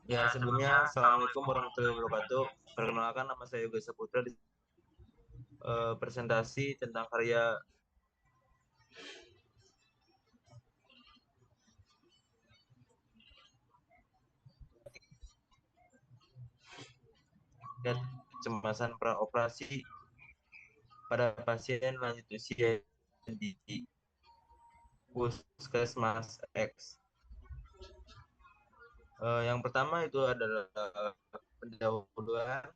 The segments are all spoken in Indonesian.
Ya, sebelumnya Assalamualaikum warahmatullahi wabarakatuh. Perkenalkan nama saya Yoga Saputra di presentasi tentang karya dan kecemasan praoperasi pada pasien lanjut usia di Puskesmas X. Yang pertama itu adalah pendahuluan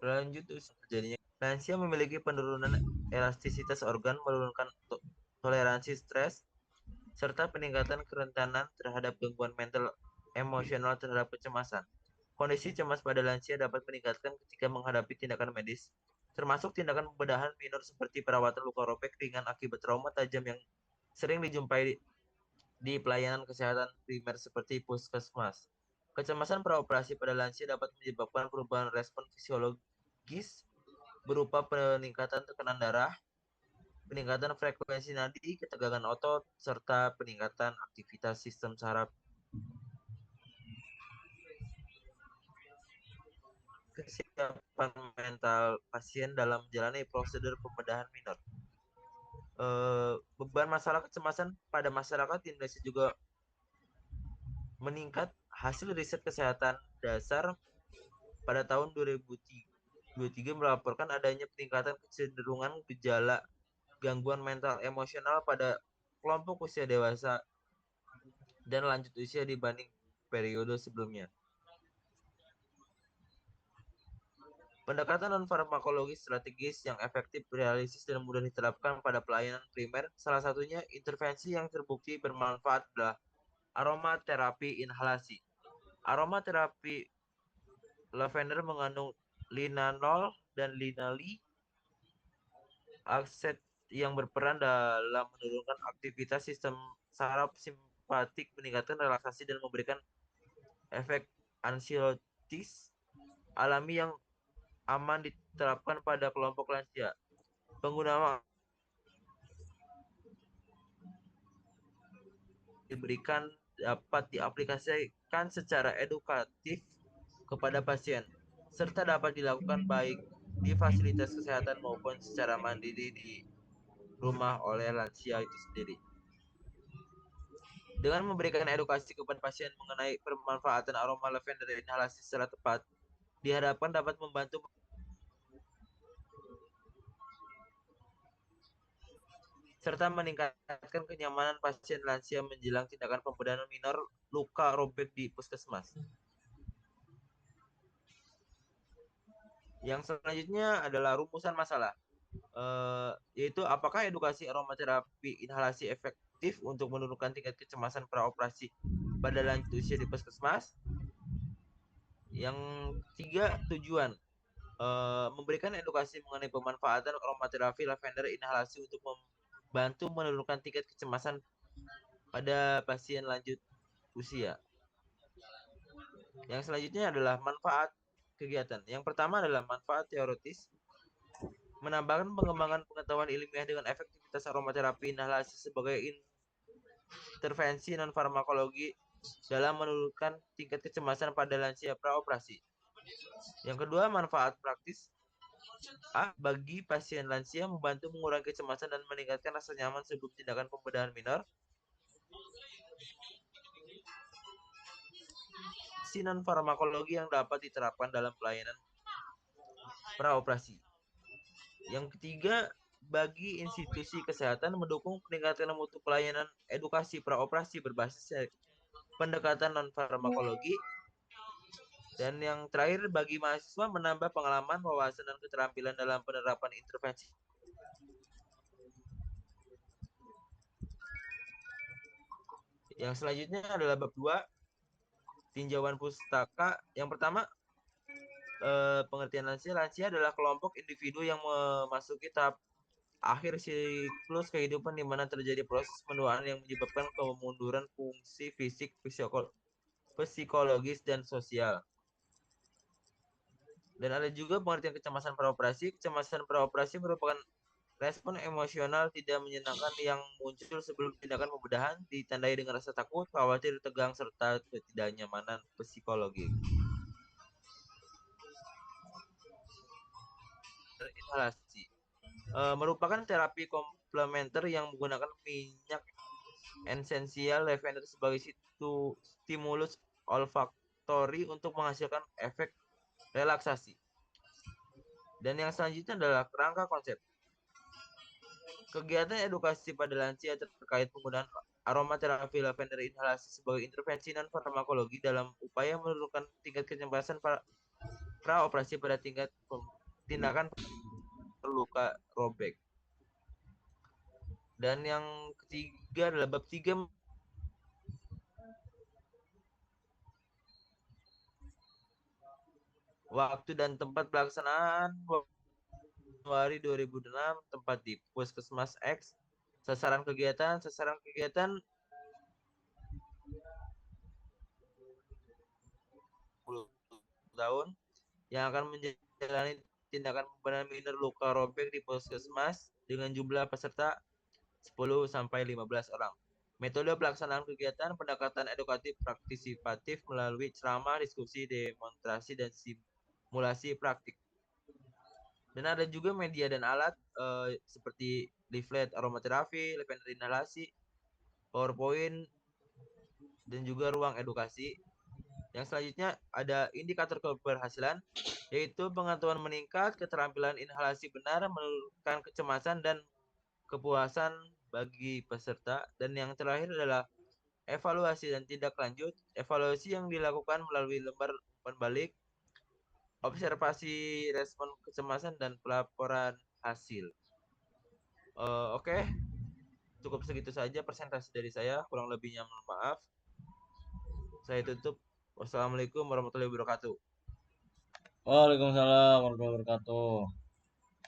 lanjut usia terjadinya lansia memiliki penurunan elastisitas organ, menurunkan toleransi stres, serta peningkatan kerentanan terhadap gangguan mental emosional terhadap kecemasan. Kondisi cemas pada lansia dapat meningkatkan ketika menghadapi tindakan medis, termasuk tindakan pembedahan minor seperti perawatan luka robek ringan akibat trauma tajam yang sering dijumpai di pelayanan kesehatan primer seperti puskesmas. Kecemasan praoperasi pada lansia dapat menyebabkan perubahan respon fisiologis berupa peningkatan tekanan darah, peningkatan frekuensi nadi, ketegangan otot, serta peningkatan aktivitas sistem saraf. Kesiapan mental pasien dalam menjalani prosedur pembedahan minor. Beban masalah kecemasan pada masyarakat di Indonesia juga meningkat. Hasil riset kesehatan dasar pada tahun 2023 melaporkan adanya peningkatan kecenderungan gejala gangguan mental emosional pada kelompok usia dewasa dan lanjut usia dibanding periode sebelumnya. Pendekatan non-farmakologi strategis yang efektif, realistis, dan mudah diterapkan pada pelayanan primer, salah satunya intervensi yang terbukti bermanfaat adalah aromaterapi inhalasi. Aromaterapi lavender mengandung linalol dan linali, akset yang berperan dalam menurunkan aktivitas sistem saraf simpatik, meningkatkan relaksasi, dan memberikan efek ansiotis alami yang aman diterapkan pada kelompok lansia. Penggunaan diberikan dapat diaplikasikan secara edukatif kepada pasien, serta dapat dilakukan baik di fasilitas kesehatan maupun secara mandiri di rumah oleh lansia itu sendiri. Dengan memberikan edukasi kepada pasien mengenai pemanfaatan aroma lavender inhalasi secara tepat, diharapkan dapat membantu serta meningkatkan kenyamanan pasien lansia menjelang tindakan pembedahan minor luka robek di puskesmas. Yang selanjutnya adalah rumusan masalah, yaitu apakah edukasi aromaterapi inhalasi efektif untuk menurunkan tingkat kecemasan praoperasi pada lanjut usia di puskesmas. Yang tiga, tujuan memberikan edukasi mengenai pemanfaatan aromaterapi lavender inhalasi untuk membantu menurunkan tingkat kecemasan pada pasien lanjut usia. Yang selanjutnya adalah manfaat kegiatan. Yang pertama adalah manfaat teoritis, menambahkan pengembangan pengetahuan ilmiah dengan efektivitas aromaterapi inhalasi sebagai intervensi non-farmakologi dalam menurunkan tingkat kecemasan pada lansia praoperasi. Yang kedua, manfaat praktis. A. Bagi pasien lansia membantu mengurangi kecemasan dan meningkatkan rasa nyaman sebelum tindakan pembedahan minor. Non farmakologi yang dapat diterapkan dalam pelayanan praoperasi. Yang ketiga, bagi institusi kesehatan mendukung peningkatan mutu pelayanan edukasi praoperasi berbasis pendekatan non farmakologi. Dan yang terakhir, bagi mahasiswa menambah pengalaman, wawasan, dan keterampilan dalam penerapan intervensi. Yang selanjutnya adalah bab 2, tinjauan pustaka. Yang pertama, pengertian lansia. Lansia adalah kelompok individu yang memasuki tahap akhir siklus kehidupan di mana terjadi proses penuaan yang menyebabkan kemunduran fungsi fisik, psikologis, dan sosial. Dan ada juga pengertian kecemasan praoperasi. Kecemasan praoperasi merupakan Respon emosional tidak menyenangkan yang muncul sebelum tindakan pembedahan ditandai dengan rasa takut, khawatir, tegang, serta ketidaknyamanan psikologi. Inhalasi merupakan terapi komplementer yang menggunakan minyak esensial lavender sebagai stimulus olfaktori untuk menghasilkan efek relaksasi. Dan yang selanjutnya adalah kerangka konsep. Kegiatan edukasi pada lansia terkait penggunaan aromaterapi lavender inhalasi sebagai intervensi non-farmakologi dalam upaya menurunkan tingkat kecemasan pra-operasi pada tingkat tindakan luka robek. Dan yang ketiga adalah bab 3 waktu dan tempat pelaksanaan Januari 2006 tempat di Puskesmas X. Sasaran kegiatan 10 tahun yang akan menjalani tindakan pembenahan minor luka robek di Puskesmas dengan jumlah peserta 10 sampai 15 orang. Metode pelaksanaan kegiatan pendekatan edukatif partisipatif melalui ceramah, diskusi, demonstrasi, dan simulasi praktik. Dan ada juga media dan alat seperti leaflet aromaterapi, lavender inhalasi, PowerPoint, dan juga ruang edukasi. Yang selanjutnya ada indikator keberhasilan, yaitu pengetahuan meningkat, keterampilan inhalasi benar, menurunkan kecemasan dan kepuasan bagi peserta. Dan yang terakhir adalah evaluasi dan tindak lanjut. Evaluasi yang dilakukan melalui lembar umpan balik, observasi respon kecemasan, dan pelaporan hasil. Oke, cukup segitu saja presentasi dari saya. Kurang lebihnya mohon maaf. Saya tutup. Wassalamualaikum warahmatullahi wabarakatuh. Waalaikumsalam warahmatullahi wabarakatuh.